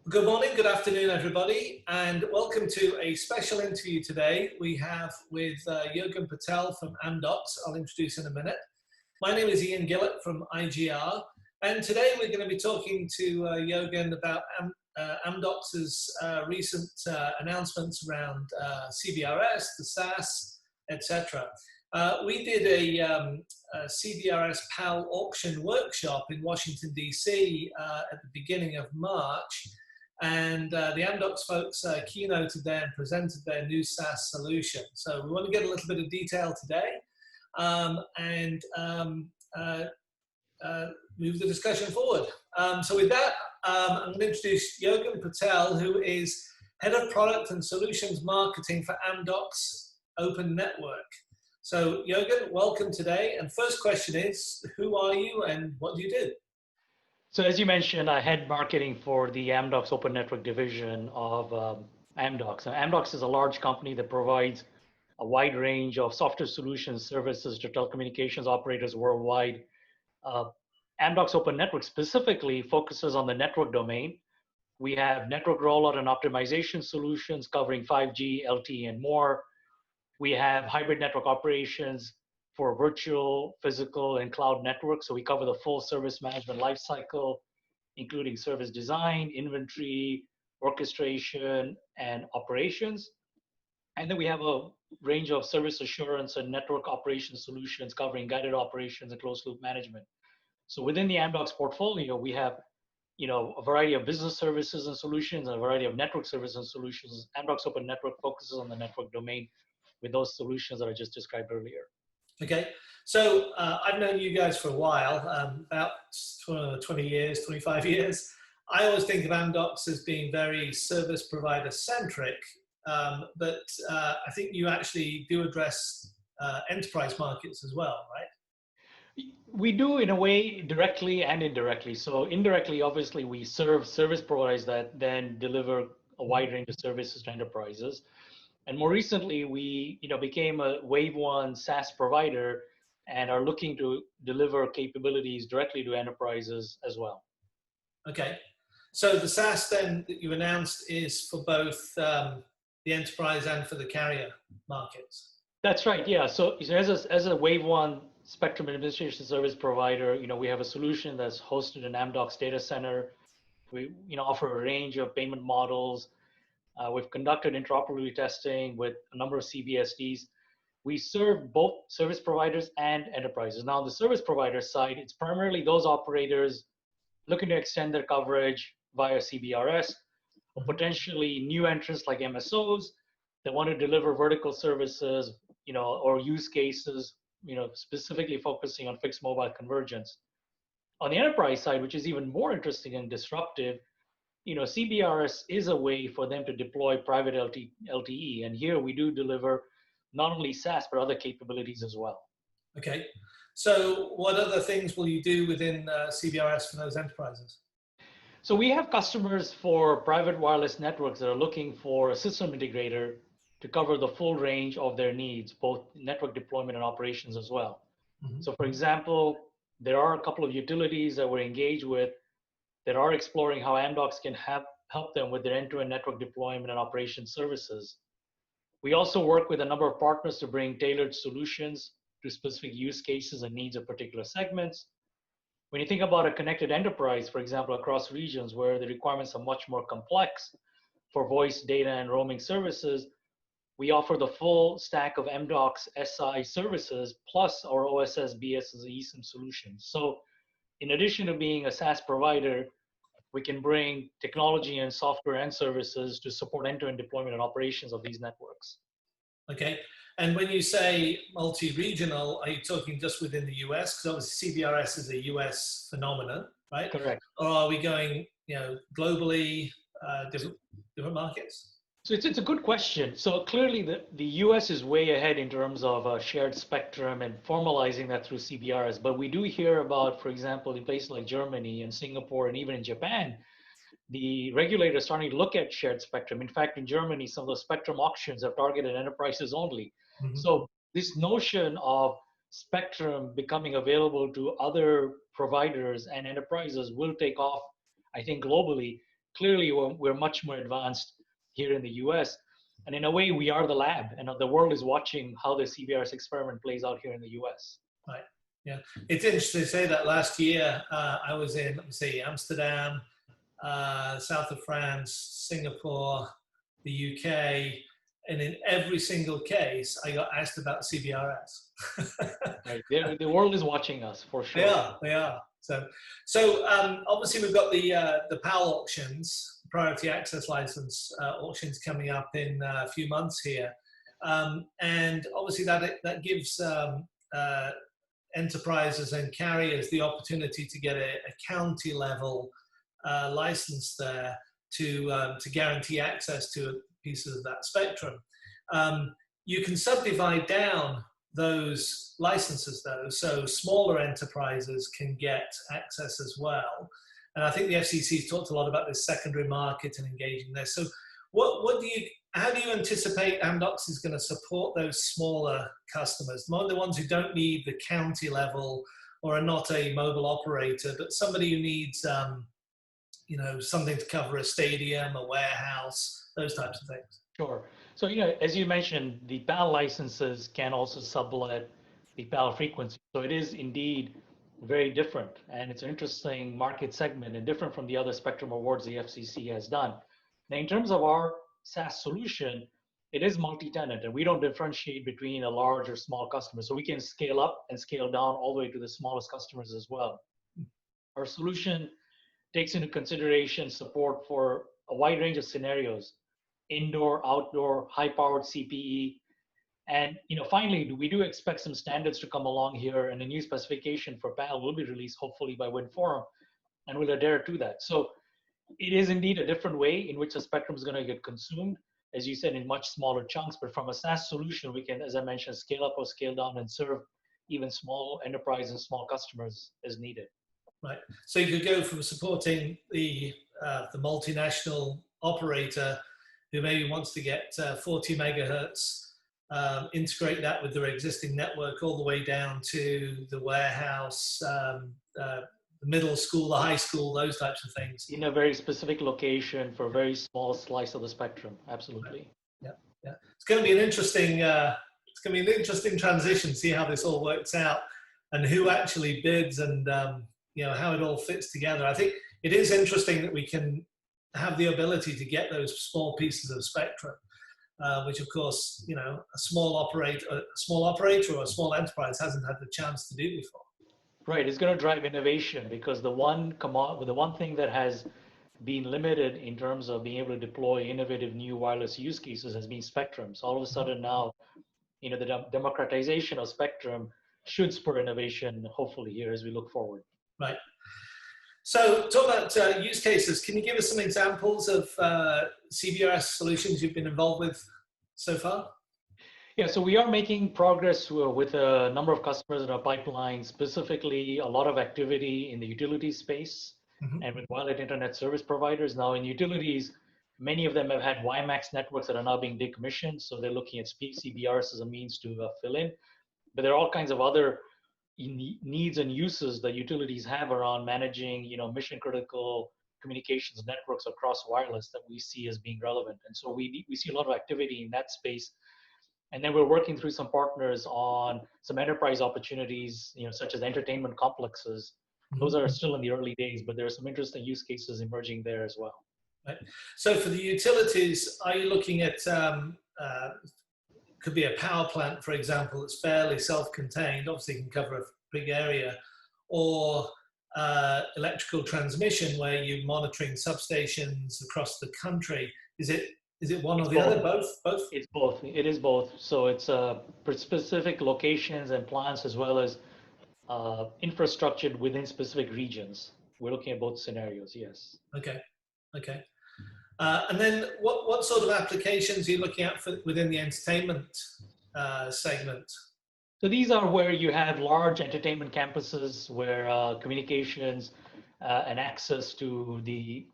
Good morning, good afternoon, everybody, and welcome to a special interview today we have with Yogen Patel from AMDOCS. I'll introduce in a minute. My name is Iain Gillott from IGR, and today we're going to be talking to Yogen about AMDOCS's recent announcements around CBRS, the SaaS, etc. We did a CBRS PAL auction workshop in Washington, DC at the beginning of March. And the AMDOCS folks keynoted there and presented their new SaaS solution. So we want to get a little bit of detail today and move the discussion forward. So with that, I'm going to introduce Yogen Patel, who is Head of Product and Solutions Marketing for AMDOCS Open Network. So Yogen, welcome today. And first question is, who are you and what do you do? So as you mentioned, I head marketing for the AMDOCS Open Network division of AMDOCS. Now, AMDOCS is a large company that provides a wide range of software solutions, services to telecommunications operators worldwide. AMDOCS Open Network specifically focuses on the network domain. We have network rollout and optimization solutions covering 5G, LTE, and more. We have hybrid network operations for virtual, physical, and cloud networks. So we cover the full service management lifecycle, including service design, inventory, orchestration, and operations. And then we have a range of service assurance and network operations solutions covering guided operations and closed loop management. So within the AMDOCS portfolio, we have a variety of business services and solutions and a variety of network services and solutions. AMDOCS Open Network focuses on the network domain with those solutions that I just described earlier. Okay, so I've known you guys for a while, about 20 years, 25 years. I always think of AMDOCS as being very service provider centric, but I think you actually do address enterprise markets as well, right? We do in a way directly and indirectly. So indirectly, obviously, we serve service providers that then deliver a wide range of services to enterprises. And more recently, we became a Wave 1 SaaS provider and are looking to deliver capabilities directly to enterprises as well. Okay. So the SaaS then that you announced is for both the enterprise and for the carrier markets? That's right, yeah. So as a Wave 1 spectrum administration service provider, we have a solution that's hosted in AMDOCS data center. We offer a range of payment models. We've conducted interoperability testing with a number of CBSDs. We serve both service providers and enterprises. Now, on the service provider side, it's primarily those operators looking to extend their coverage via CBRS, or potentially new entrants like MSOs that want to deliver vertical services, or use cases, specifically focusing on fixed mobile convergence. On the enterprise side, which is even more interesting and disruptive, CBRS is a way for them to deploy private LTE. And here we do deliver not only SaaS, but other capabilities as well. Okay. So what other things will you do within CBRS for those enterprises? So we have customers for private wireless networks that are looking for a system integrator to cover the full range of their needs, both network deployment and operations as well. Mm-hmm. So for example, there are a couple of utilities that we're engaged with that are exploring how AMDOCS can help them with their end-to-end network deployment and operations services. We also work with a number of partners to bring tailored solutions to specific use cases and needs of particular segments. When you think about a connected enterprise, for example, across regions where the requirements are much more complex for voice, data, and roaming services, we offer the full stack of AMDOCS SI services plus our OSS, BS, and eSIM solutions. So in addition to being a SaaS provider, we can bring technology and software and services to support end-to-end deployment and operations of these networks. Okay. And when you say multi-regional, are you talking just within the US? Because obviously CBRS is a US phenomenon, right? Correct. Or are we going, globally, different markets? So it's a good question. So clearly the US is way ahead in terms of shared spectrum and formalizing that through CBRS. But we do hear about, for example, in places like Germany and Singapore and even in Japan, the regulators starting to look at shared spectrum. In fact, in Germany, some of the spectrum auctions have targeted enterprises only. Mm-hmm. So this notion of spectrum becoming available to other providers and enterprises will take off, I think, globally. clearly we're much more advanced here in the US. And in a way, we are the lab, and the world is watching how the CBRS experiment plays out here in the US. Right. Yeah. It's interesting to say that last year I was in, let me see, Amsterdam, south of France, Singapore, the UK, and in every single case, I got asked about CBRS. Right. The world is watching us for sure. They are. So obviously we've got the PAL auctions, priority access license auctions coming up in a few months here, and obviously that gives enterprises and carriers the opportunity to get a county level license there to guarantee access to pieces of that spectrum. You can subdivide down those licenses though, so smaller enterprises can get access as well. And I think the FCC's talked a lot about this secondary market and engaging there. So how do you anticipate AMDOCS is going to support those smaller customers, the ones who don't need the county level or are not a mobile operator, but somebody who needs something to cover a stadium, a warehouse, those types of things? Sure. So, as you mentioned, the PAL licenses can also sublet the PAL frequency. So it is indeed very different. And it's an interesting market segment and different from the other spectrum awards the FCC has done. Now, in terms of our SaaS solution, it is multi-tenant, and we don't differentiate between a large or small customer. So we can scale up and scale down all the way to the smallest customers as well. Our solution takes into consideration support for a wide range of scenarios: indoor, outdoor, high-powered CPE. And finally, we do expect some standards to come along here, and a new specification for PAL will be released hopefully by WinForum, and we'll adhere to that. So it is indeed a different way in which the spectrum is going to get consumed, as you said, in much smaller chunks. But from a SaaS solution, we can, as I mentioned, scale up or scale down and serve even small enterprise and small customers as needed. Right. So you could go from supporting the multinational operator who maybe wants to get 40 megahertz, integrate that with their existing network, all the way down to the warehouse, the middle school, the high school, those types of things. In a very specific location for a very small slice of the spectrum. Absolutely. Right. Yeah. It's going to be an interesting transition. See how this all works out and who actually bids and how it all fits together. I think it is interesting that we can have the ability to get those small pieces of spectrum, which of course, a small operator or a small enterprise hasn't had the chance to do before. Right, it's going to drive innovation, because the one thing that has been limited in terms of being able to deploy innovative new wireless use cases has been spectrum. So all of a sudden now, the democratization of spectrum should spur innovation, hopefully, here as we look forward. Right. So talk about use cases. Can you give us some examples of CBRS solutions you've been involved with so far? Yeah, so we are making progress with a number of customers in our pipeline, specifically a lot of activity in the utility space and with wireless internet service providers. Now in utilities, many of them have had WiMAX networks that are now being decommissioned. So they're looking at CBRS as a means to fill in. But there are all kinds of other needs and uses that utilities have around managing, mission critical communications networks across wireless that we see as being relevant. And so we see a lot of activity in that space. And then we're working through some partners on some enterprise opportunities, such as entertainment complexes. Those are still in the early days, but there are some interesting use cases emerging there as well. Right. So for the utilities, are you looking at, could be a power plant, for example, that's fairly self-contained, obviously can cover a big area, or electrical transmission where you're monitoring substations across the country? Is it one or the other? Both? It's both. It is both. So it's for specific locations and plants, as well as infrastructure within specific regions. We're looking at both scenarios, yes. Okay. And then what sort of applications are you looking at within the entertainment segment? So these are where you have large entertainment campuses where communications and access to the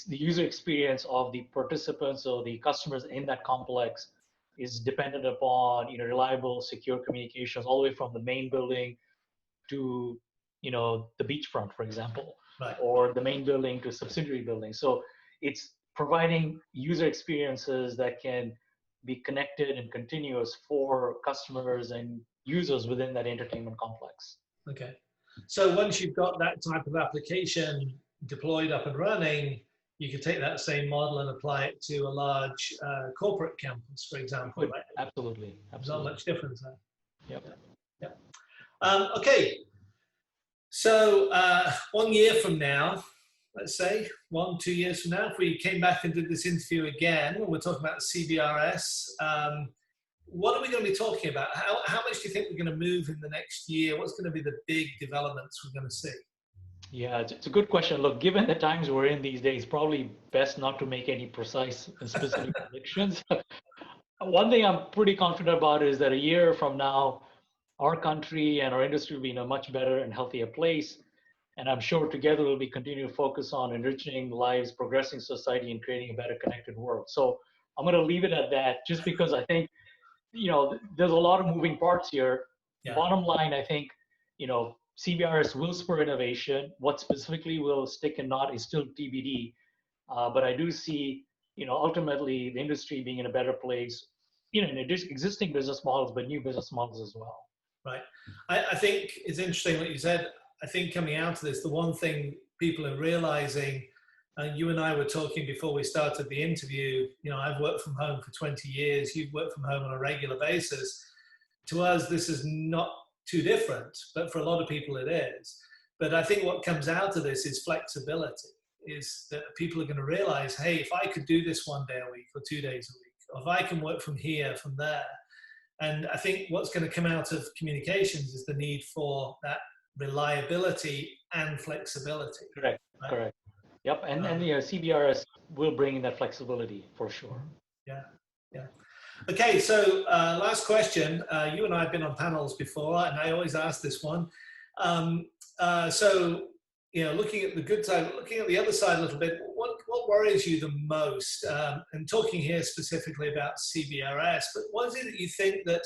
user experience of the participants or the customers in that complex is dependent upon reliable, secure communications all the way from the main building to the beachfront, for example, Right. or the main building to subsidiary building. So it's providing user experiences that can be connected and continuous for customers and users within that entertainment complex. Okay. So once you've got that type of application deployed up and running, you can take that same model and apply it to a large corporate campus, for example, right? Absolutely. There's not much difference there. Yep. Yeah. Okay. So 1 year from now, let's say 2 years from now, if we came back and did this interview again, we're talking about CBRS. What are we going to be talking about? How much do you think we're going to move in the next year? What's going to be the big developments we're going to see? Yeah, it's a good question. Look, given the times we're in these days, probably best not to make any precise and specific predictions. One thing I'm pretty confident about is that a year from now, our country and our industry will be in a much better and healthier place. And I'm sure together we'll be continuing to focus on enriching lives, progressing society, and creating a better connected world. So I'm going to leave it at that, just because I think, there's a lot of moving parts here. Yeah. Bottom line, I think, CBRS will spur innovation. What specifically will stick and not is still TBD. But I do see, ultimately the industry being in a better place, in existing business models, but new business models as well. Right. I think it's interesting what you said. I think coming out of this, the one thing people are realizing, you and I were talking before we started the interview, I've worked from home for 20 years. You've worked from home on a regular basis. To us, this is not too different, but for a lot of people it is. But I think what comes out of this is flexibility, is that people are going to realize, hey, if I could do this 1 day a week or 2 days a week, or if I can work from here, from there. And I think what's going to come out of communications is the need for that reliability and flexibility. Correct. Right? Correct. Yep. And CBRS will bring in that flexibility for sure. Yeah. Yeah. Okay. So last question. You and I have been on panels before, and I always ask this one. So, looking at the good side, looking at the other side a little bit, what worries you the most? And talking here specifically about CBRS, but what is it that you think that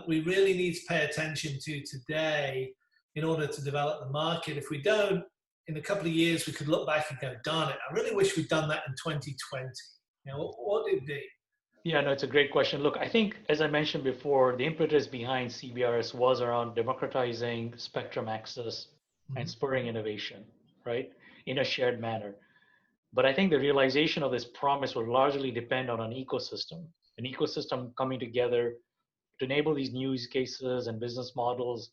we really need to pay attention to today in order to develop the market? If we don't, in a couple of years, we could look back and go, darn it, I really wish we'd done that in 2020. What did it be? Yeah, no, it's a great question. Look, I think, as I mentioned before, the impetus behind CBRS was around democratizing spectrum access and spurring innovation, right, in a shared manner. But I think the realization of this promise will largely depend on an ecosystem coming together to enable these new use cases and business models.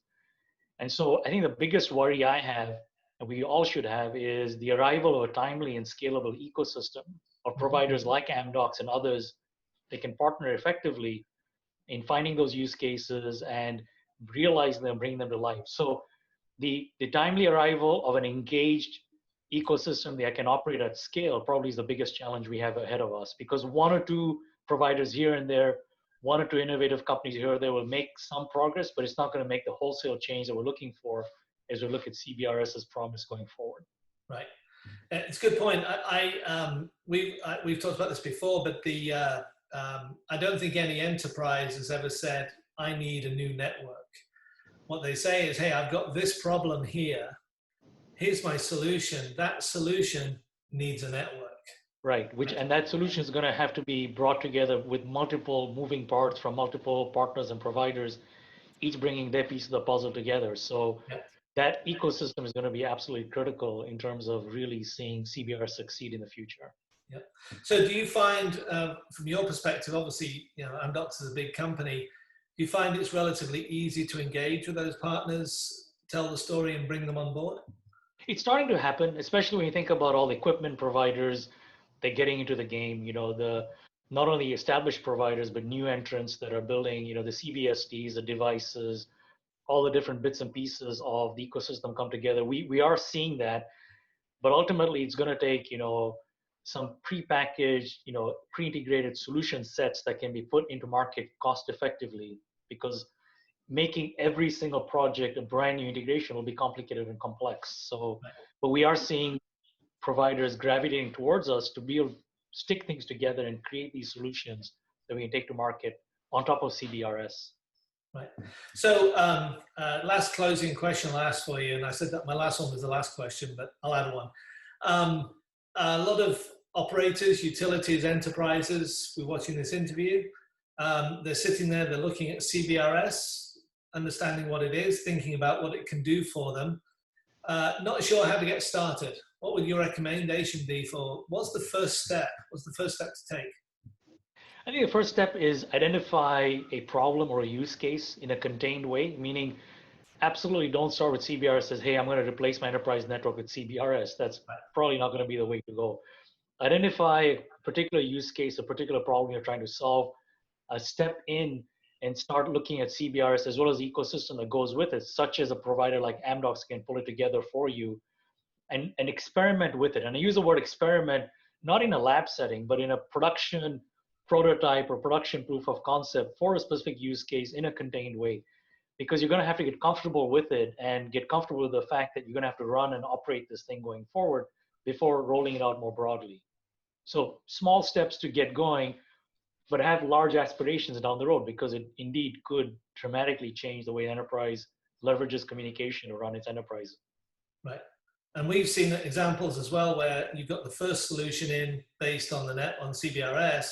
And so I think the biggest worry I have, and we all should have, is the arrival of a timely and scalable ecosystem of providers like AMDOCS and others that can partner effectively in finding those use cases and realize them, bring them to life. So the timely arrival of an engaged ecosystem that can operate at scale probably is the biggest challenge we have ahead of us, because one or two providers here and there, one or two innovative companies here or there will make some progress, but it's not going to make the wholesale change that we're looking for as we look at CBRS's promise going forward. Right. It's a good point. We've talked about this before, but I don't think any enterprise has ever said, I need a new network. What they say is, hey, I've got this problem here. Here's my solution. That solution needs a network. Right. And that solution is going to have to be brought together with multiple moving parts from multiple partners and providers, each bringing their piece of the puzzle together. So that ecosystem is going to be absolutely critical in terms of really seeing CBRS succeed in the future. Yeah. So do you find, from your perspective, obviously, AMDOCS is a big company, do you find it's relatively easy to engage with those partners, tell the story and bring them on board? It's starting to happen, especially when you think about all the equipment providers that are getting into the game, not only established providers, but new entrants that are building, the CBSDs, the devices, all the different bits and pieces of the ecosystem come together. We are seeing that, but ultimately it's going to take, some pre-packaged, pre-integrated solution sets that can be put into market cost effectively, because making every single project a brand new integration will be complicated and complex. So, but we are seeing providers gravitating towards us to be able to stick things together and create these solutions that we can take to market on top of CBRS. Right. So last closing question I'll ask for you, and I said that my last one was the last question, but I'll add one. A lot of operators, utilities, enterprises, we're watching this interview. They're sitting there, they're looking at CBRS, understanding what it is, thinking about what it can do for them. Not sure how to get started. What would your recommendation be for, what's the first step? What's the first step to take? I think the first step is identify a problem or a use case in a contained way, meaning absolutely don't start with CBRS as, hey, I'm going to replace my enterprise network with CBRS. That's probably not going to be the way to go. Identify a particular use case, a particular problem you're trying to solve, step in and start looking at CBRS as well as the ecosystem that goes with it, such as a provider like AMDOCS can pull it together for you and experiment with it. And I use the word experiment not in a lab setting, but in a production prototype or production proof of concept for a specific use case in a contained way, because you're going to have to get comfortable with it and get comfortable with the fact that you're going to have to run and operate this thing going forward before rolling it out more broadly. So small steps to get going, but have large aspirations down the road, because it indeed could dramatically change the way enterprise leverages communication to run its enterprise. Right. And we've seen examples as well where you've got the first solution in based on the net on CBRS,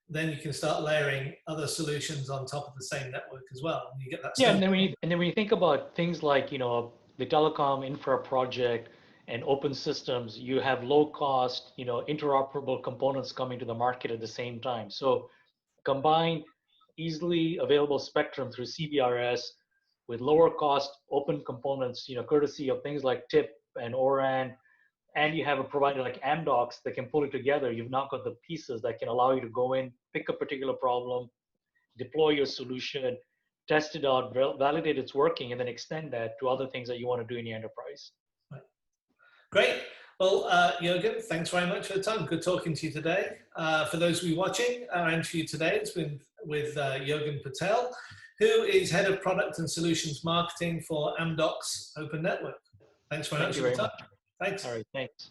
then you can start layering other solutions on top of the same network as well. And you get that. Yeah, and then when you think about things like, you know, the telecom infra project and open systems, you have low cost, you know, interoperable components coming to the market at the same time. So combine easily available spectrum through CBRS with lower cost open components, you know, courtesy of things like TIP and ORAN, and you have a provider like AMDOCS that can pull it together. You've now got the pieces that can allow you to go in, pick a particular problem, deploy your solution, test it out, validate it's working, and then extend that to other things that you want to do in your enterprise. Right. Great. Well, Yogen, thanks very much for the time. Good talking to you today. For those of you watching, our interview today has been with Yogen Patel, who is Head of Product and Solutions Marketing for AMDOCS Open Network. Thanks very much for the time. Thanks. All right, thanks.